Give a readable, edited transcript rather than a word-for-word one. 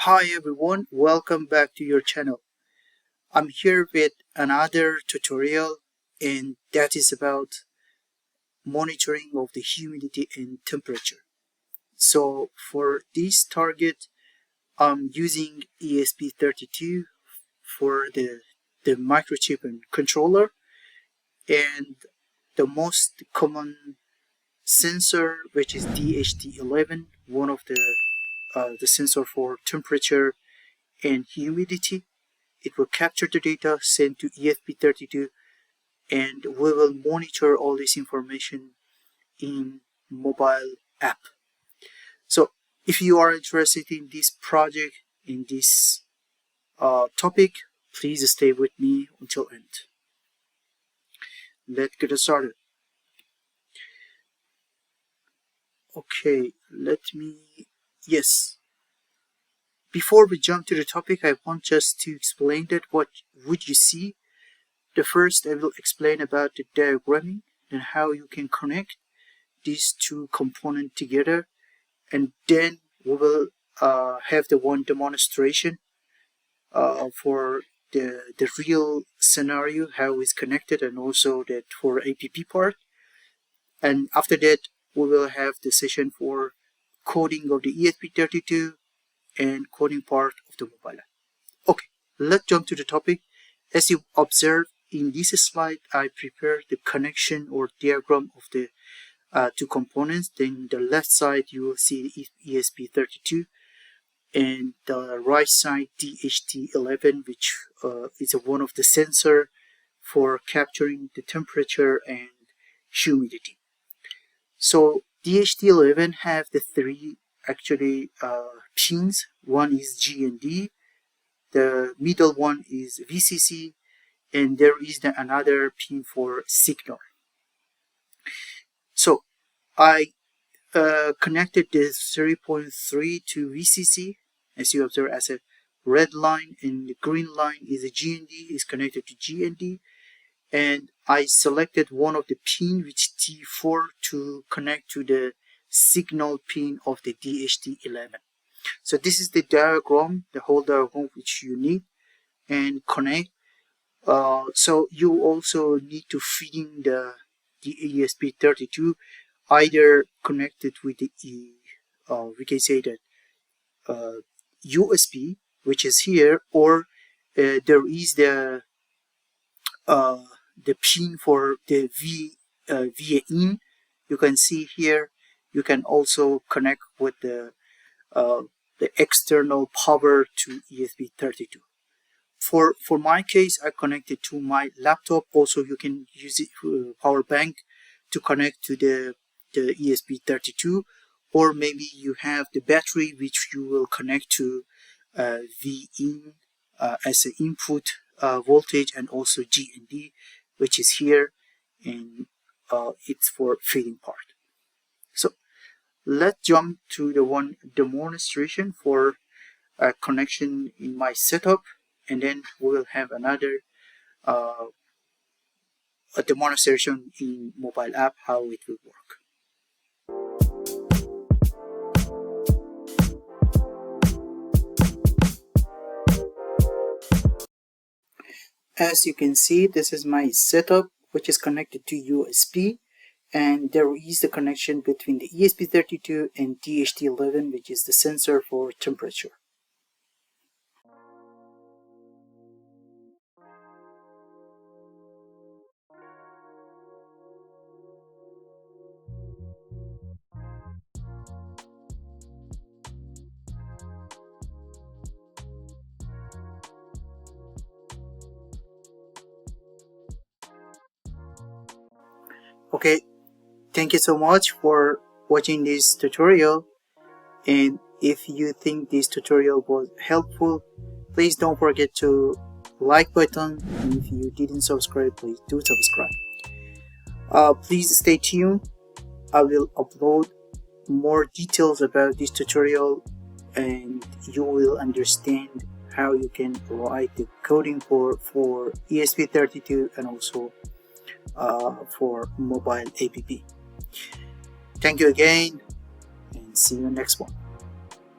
Hi everyone, welcome back to your channel. I'm here with another tutorial and that is about monitoring of the humidity and temperature. So for this target, I'm using ESP32 for the microchip and controller, and the most common sensor, which is DHT11, one of the sensor for temperature and humidity. It will capture the data sent to ESP32 and we will monitor all this information in mobile app. So if you are interested in this project, in this topic, please stay with me until end. Let's get started. Okay, yes. Before we jump to the topic, I want just to explain that what would you see. The first, I will explain about the diagramming and how you can connect these two components together, and then we will have the one demonstration for the real scenario, how it's connected, and also that for APP part. And after that, we will have the session for coding of the ESP32 and coding part of the mobile app. Okay, let's jump to the topic. As you observe in this slide, I prepared the connection or diagram of the two components. Then the left side you will see ESP32 and the right side DHT11, which is one of the sensor for capturing the temperature and humidity. So DHT11 have the three actually pins. One is G and D, the middle one is VCC, and there is another pin for signal. So I connected this 3.3 to VCC, as you observe, as a red line, and the green line is a GND, is connected to GND, and I selected one of the pin, which T4, to connect to the signal pin of the DHT11. So this is the diagram, the whole diagram which you need and connect. So you also need to feed in the ESP32, either connected with the we can say that USB, which is here, or there is the pin for the VA in. You can see here. You can also connect with the external power to ESP32. For my case, I connected to my laptop. Also, you can use it power bank to connect to the ESP32, or maybe you have the battery which you will connect to V in as an input voltage, and also G and D, which is here, and it's for feeding part. So let's jump to the one demonstration for connection in my setup, and then we will have another a demonstration in mobile app how it will work. As you can see, this is my setup, which is connected to USB, and there is the connection between the ESP32 and DHT11, which is the sensor for temperature. Okay, thank you so much for watching this tutorial, and if you think this tutorial was helpful, please don't forget to like button, and if you didn't subscribe, please do subscribe. Please stay tuned. I will upload more details about this tutorial and you will understand how you can write the coding for ESP32 and also for mobile app. Thank you again and see you next one.